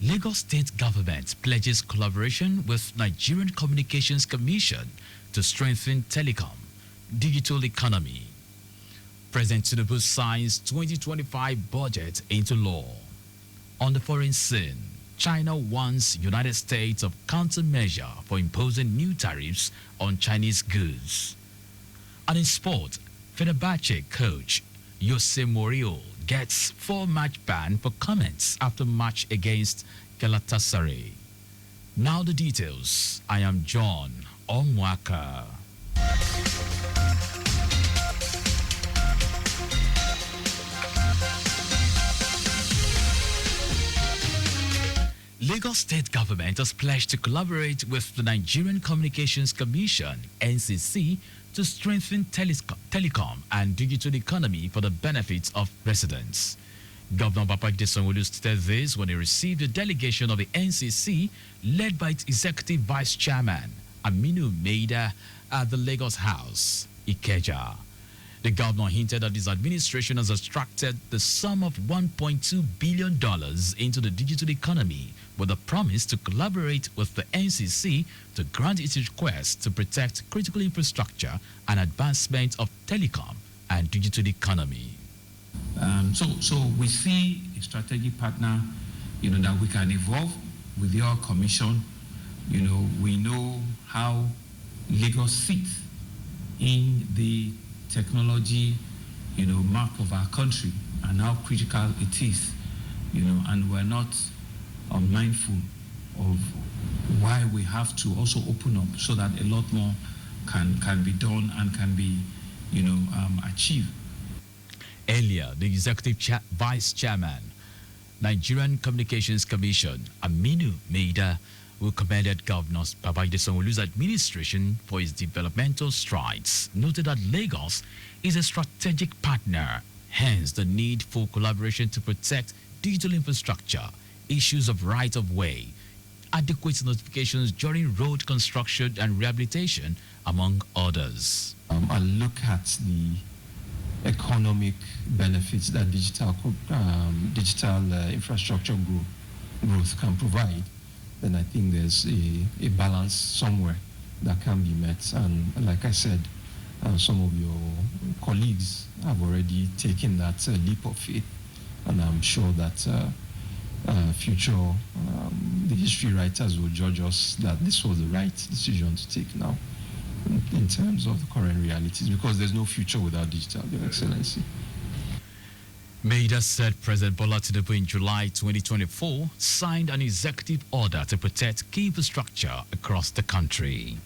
Lagos State Government pledges collaboration with Nigerian Communications Commission to strengthen telecom, digital economy. President Tinubu signs 2025 budget into law. On the foreign scene, China warns United States of countermeasure for imposing new tariffs on Chinese goods. And in sport, Fenerbahce coach Jose Mourinho gets 4-match ban for comments after match against Galatasaray. Now the details. I am John Omoaka. Lagos State Government has pledged to collaborate with the Nigerian Communications Commission, NCC, to strengthen telecom and digital economy for the benefit of residents. Governor Babajide Sanwo-Olu stated this when he received a delegation of the NCC led by its Executive Vice Chairman, Aminu Maida, at the Lagos House, Ikeja. The governor hinted that his administration has extracted the sum of $1.2 billion into the digital economy with a promise to collaborate with the NCC to grant its request to protect critical infrastructure and advancement of telecom and digital economy. So we see a strategic partner, that we can evolve with your commission. We know how Lagos sits in the technology, map of our country and how critical it is, and we're not unmindful of why we have to also open up so that a lot more can be done and can be, achieved. Earlier, the Executive Vice Chairman, Nigerian Communications Commission, Aminu Maida, who commended Governor Babajide Sanwo-Olu's administration for its developmental strides, noted that Lagos is a strategic partner, hence the need for collaboration to protect digital infrastructure, issues of right-of-way, adequate notifications during road construction and rehabilitation, among others. I look at the economic benefits that digital infrastructure growth can provide, then I think there's a balance somewhere that can be met. And like I said, some of your colleagues have already taken that leap of faith, and I'm sure that future the history writers will judge us that this was the right decision to take now in terms of the current realities, because there's no future without digital, Your Excellency. Maida said President Bola Tinubu in July 2024 signed an executive order to protect key infrastructure across the country.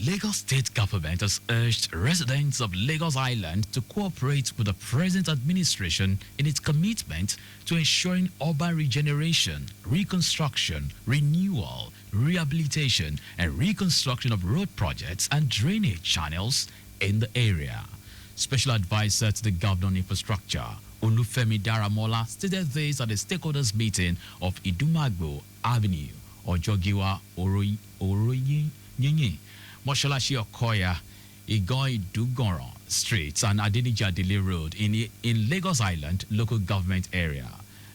Lagos State Government has urged residents of Lagos Island to cooperate with the present administration in its commitment to ensuring urban regeneration, reconstruction, renewal, rehabilitation, and reconstruction of road projects and drainage channels in the area. Special Advisor to the Governor on Infrastructure, Olufemi Daramola, stated this at the stakeholders meeting of Idumagbo Avenue, Ojogiwa Oroyi, Moshalashi Okoya, Igoi Dugoron Streets, and Adenija Dele Road in Lagos Island local government area.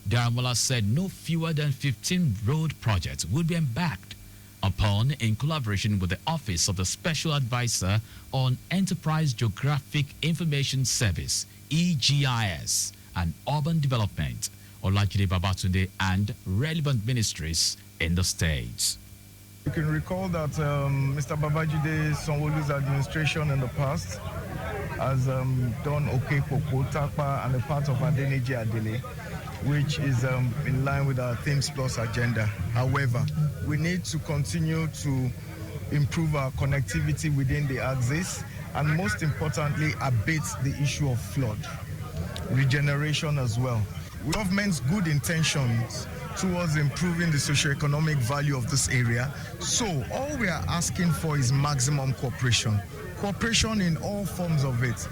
Daramola said no fewer than 15 road projects would be embarked upon in collaboration with the Office of the Special Advisor on Enterprise Geographic Information Service, EGIS, and Urban Development, Olajide Babatunde, and relevant ministries in the states. You can recall that Mr. Babajide Sanwo-Olu's administration in the past has done Okekoko, Takpa, and a part of Adeniji Adele, which is in line with our Themes Plus agenda. However, we need to continue to improve our connectivity within the axis, and most importantly, abate the issue of flood, regeneration as well. Government's good intentions towards improving the socio-economic value of this area. So all we are asking for is maximum cooperation in all forms of it.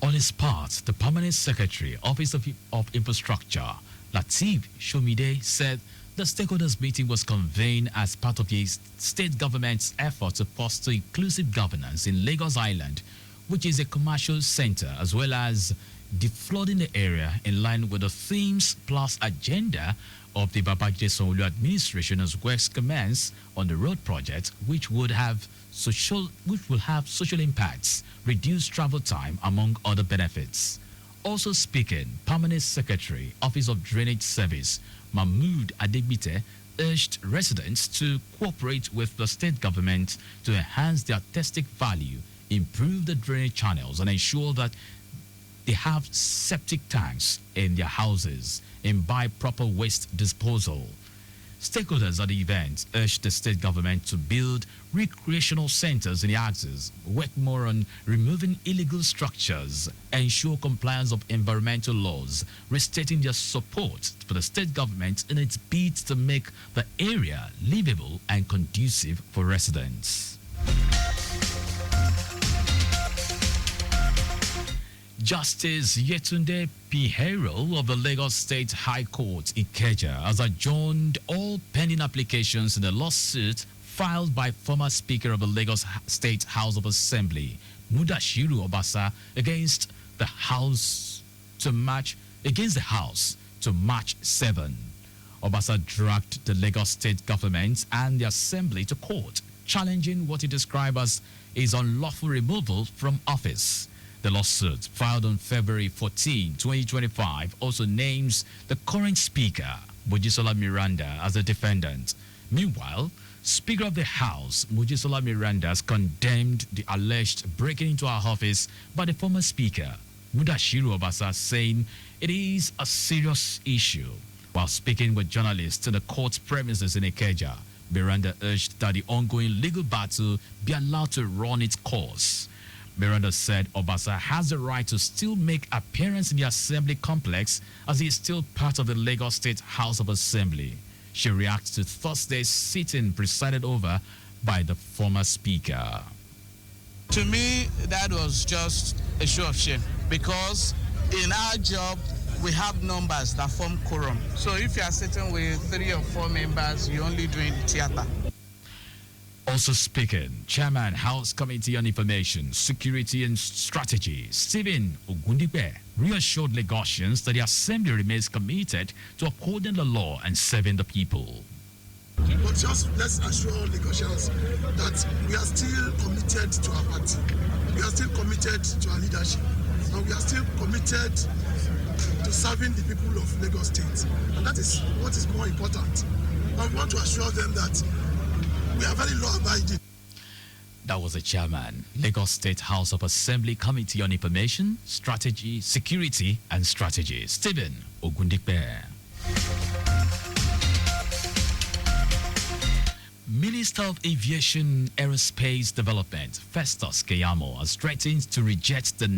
On his part, the Permanent Secretary, Office of Infrastructure, Lateef Shomide, said the stakeholders meeting was convened as part of the state government's effort to foster inclusive governance in Lagos Island, which is a commercial center as well as deflooding the area in line with the themes plus agenda of the Babajide Sanwo-Olu administration as works commence on the road project, which will have social impacts, reduced travel time, among other benefits. Also speaking, Permanent Secretary, Office of Drainage Service, Mahmood Adegbite, urged residents to cooperate with the state government to enhance their artistic value, improve the drainage channels, and ensure that they have septic tanks in their houses, imbibe proper waste disposal. Stakeholders at the event urged the state government to build recreational centers in the axis, work more on removing illegal structures, ensure compliance of environmental laws, restating their support for the state government in its bid to make the area livable and conducive for residents. Justice Yetunde Pihero of the Lagos State High Court, Ikeja, has adjourned all pending applications in the lawsuit filed by former Speaker of the Lagos State House of Assembly, Mudashiru Obasa, against the House to March 7. Obasa dragged the Lagos State government and the Assembly to court, challenging what he described as his unlawful removal from office. The lawsuit, filed on February 14, 2025, also names the current Speaker, Mojisola Miranda, as a defendant. Meanwhile, Speaker of the House, Mojisola Miranda, has condemned the alleged breaking into our office by the former Speaker, Mudashiru Obasa, saying it is a serious issue. While speaking with journalists in the court's premises in Ikeja, Miranda urged that the ongoing legal battle be allowed to run its course. Miranda said Obasa has the right to still make appearance in the Assembly complex as he is still part of the Lagos State House of Assembly. She reacts to Thursday's sitting presided over by the former Speaker. To me, that was just a show of shame because in our job, we have numbers that form quorum. So if you are sitting with 3 or 4 members, you're only doing theater. Also speaking, Chairman, House Committee on Information, Security and Strategy, Stephen Ogundipe, reassured Lagosians that the Assembly remains committed to upholding the law and serving the people. But just let's assure Lagosians that we are still committed to our party. We are still committed to our leadership. And we are still committed to serving the people of Lagos State. And that is what is more important. And we want to assure them that we are very law-abiding. That was the chairman, Lagos State House of Assembly Committee on Information, Strategy, Security and Strategy, Stephen Ogundipe. Minister of Aviation Aerospace Development, Festus Keyamo, has threatened to reject the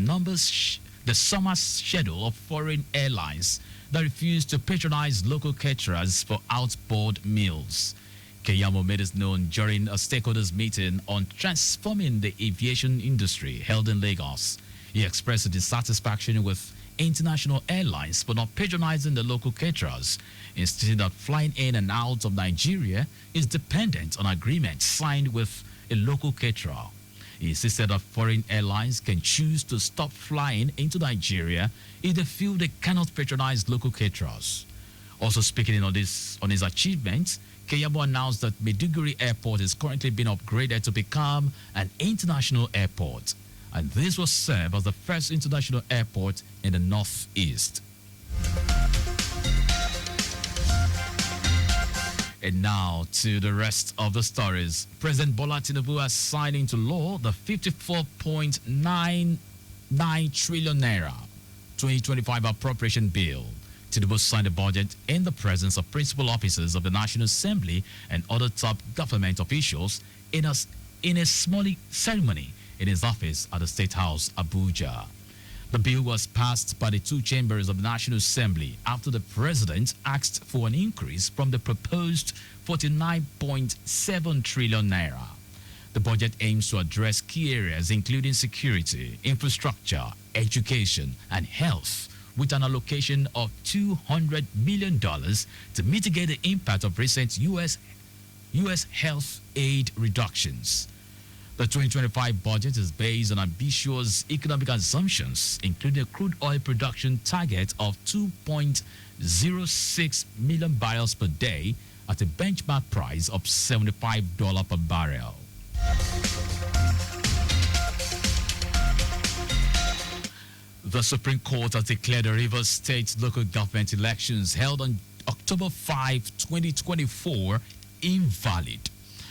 summer schedule of foreign airlines that refuse to patronize local caterers for outboard meals. Keyamo made it known during a stakeholders meeting on transforming the aviation industry held in Lagos. He expressed dissatisfaction with international airlines for not patronizing the local caterers, insisting that flying in and out of Nigeria is dependent on agreements signed with a local caterer. He insisted that foreign airlines can choose to stop flying into Nigeria if they feel they cannot patronize local caterers. Also speaking on his achievements, Keyamo announced that Maiduguri Airport is currently being upgraded to become an international airport, and this will serve as the first international airport in the Northeast. And now to the rest of the stories. President Bola Tinubu has signed into law the 54.99 trillion naira 2025 appropriation bill. Tinubu signed the budget in the presence of principal officers of the National Assembly and other top government officials in a small ceremony in his office at the State House, Abuja. The bill was passed by the two chambers of the National Assembly after the president asked for an increase from the proposed 49.7 trillion naira. The budget aims to address key areas including security, infrastructure, education, and health, with an allocation of $200 million to mitigate the impact of recent U.S. health aid reductions. The 2025 budget is based on ambitious economic assumptions, including a crude oil production target of 2.06 million barrels per day at a benchmark price of $75 per barrel. The Supreme Court has declared the Rivers State local government elections held on October 5, 2024 invalid.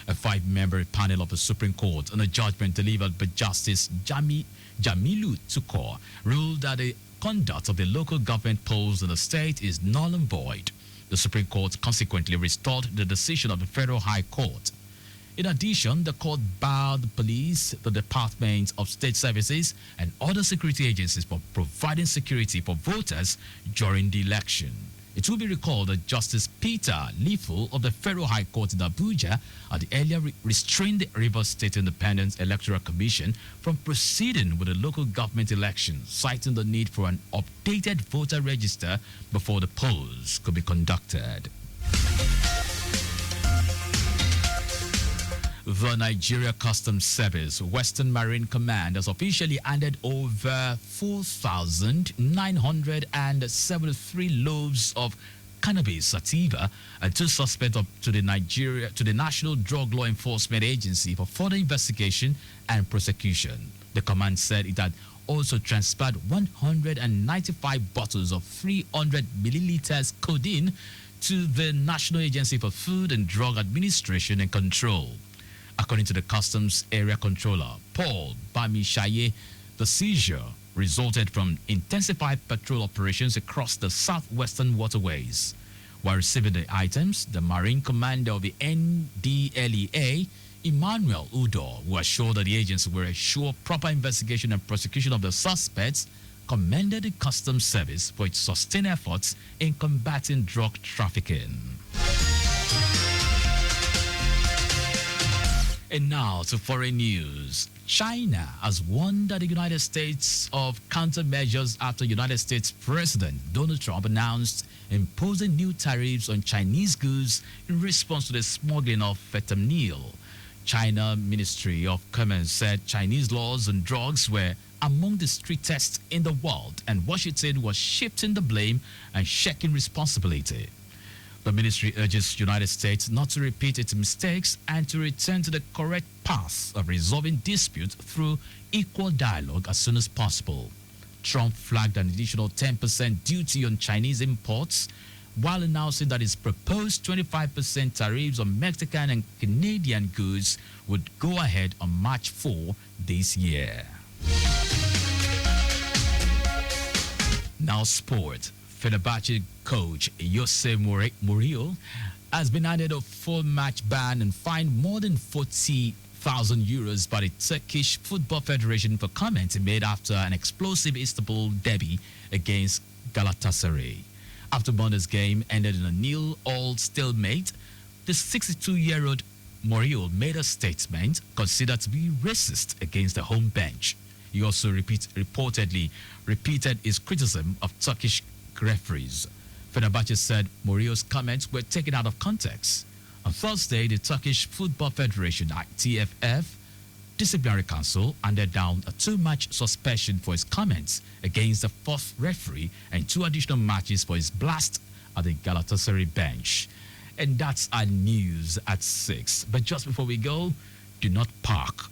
A five-member panel of the Supreme Court on a judgment delivered by Justice Jamilu Tukur ruled that the conduct of the local government polls in the state is null and void. The Supreme Court consequently restored the decision of the Federal High Court. In addition, the court barred the police, the Department of State Services, and other security agencies from providing security for voters during the election. It will be recalled that Justice Peter Liful of the Federal High Court in Abuja had earlier restrained the Rivers State Independent Electoral Commission from proceeding with the local government election, citing the need for an updated voter register before the polls could be conducted. The Nigeria Customs Service Western Marine Command has officially handed over 4,973 loaves of cannabis sativa and two suspects to the National Drug Law Enforcement Agency for further investigation and prosecution. The command said it had also transferred 195 bottles of 300 milliliters codeine to the National Agency for Food and Drug Administration and Control. According to the Customs Area Controller, Paul Bamishaye, the seizure resulted from intensified patrol operations across the southwestern waterways. While receiving the items, the Marine Commander of the NDLEA, Emmanuel Udo, who assured that the agency will ensure proper investigation and prosecution of the suspects, commended the Customs Service for its sustained efforts in combating drug trafficking. And now to foreign news. China has warned the United States of countermeasures after United States President Donald Trump announced imposing new tariffs on Chinese goods in response to the smuggling of fentanyl. China Ministry of Commerce said Chinese laws on drugs were among the strictest in the world, and Washington was shifting the blame and shaking responsibility. The ministry urges United States not to repeat its mistakes and to return to the correct path of resolving disputes through equal dialogue as soon as possible. Trump flagged an additional 10% duty on Chinese imports while announcing that his proposed 25% tariffs on Mexican and Canadian goods would go ahead on March 4 this year. Now sport. Fenerbahce coach Jose Mourinho has been handed a full match ban and fined more than 40,000 euros by the Turkish Football Federation for comments he made after an explosive Istanbul derby against Galatasaray. After Monday's game ended in a 0-0 stalemate, the 62-year-old Mourinho made a statement considered to be racist against the home bench. He also reportedly repeated his criticism of Turkish referees. Fenerbahce said Mourinho's comments were taken out of context. On Thursday, the Turkish Football Federation, TFF, Disciplinary Council handed down a 2-match suspension for his comments against the fourth referee and 2 additional matches for his blast at the Galatasaray bench. And that's our news at 6. But just before we go, do not park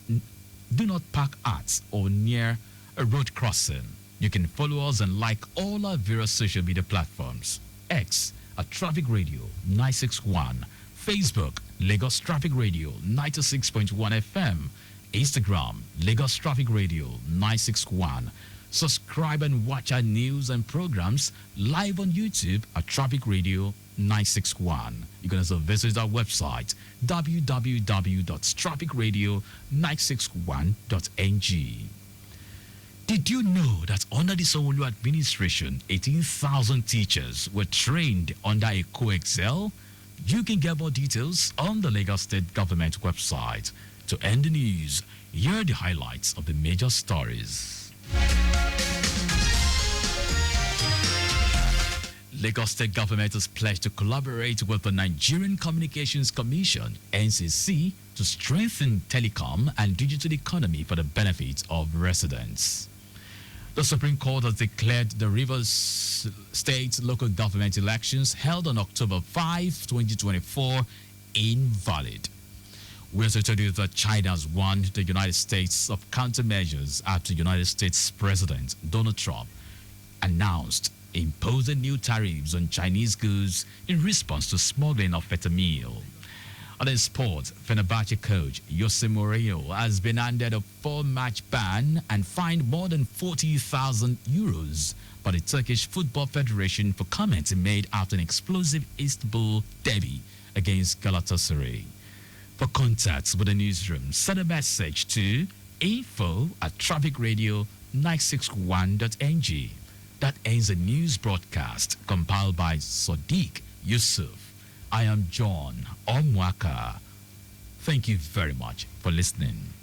at or near a road crossing. You can follow us and like all our various social media platforms. X at Traffic Radio 961. Facebook, Lagos Traffic Radio 96.1 FM. Instagram, Lagos Traffic Radio 961. Subscribe and watch our news and programs live on YouTube at Traffic Radio 961. You can also visit our website www.trafficradio961.ng. Did you know that under the Sanwo-Olu administration, 18,000 teachers were trained under a co-excel? You can get more details on the Lagos State Government website. To end the news, here are the highlights of the major stories. Lagos State Government has pledged to collaborate with the Nigerian Communications Commission, NCC, to strengthen telecom and digital economy for the benefit of residents. The Supreme Court has declared the Rivers State local government elections held on October 5, 2024 invalid. We also told you that China has warned the United States of countermeasures after United States President Donald Trump announced imposing new tariffs on Chinese goods in response to smuggling of fentanyl. And in sports, Fenerbahce coach Jose Mourinho has been handed a 4-match ban and fined more than 40,000 euros by the Turkish Football Federation for comments he made after an explosive Istanbul derby against Galatasaray. For contacts with the newsroom, send a message to info@trafficradio961.ng. That ends the news broadcast compiled by Sadiq Yusuf. I am John Omoaka. Thank you very much for listening.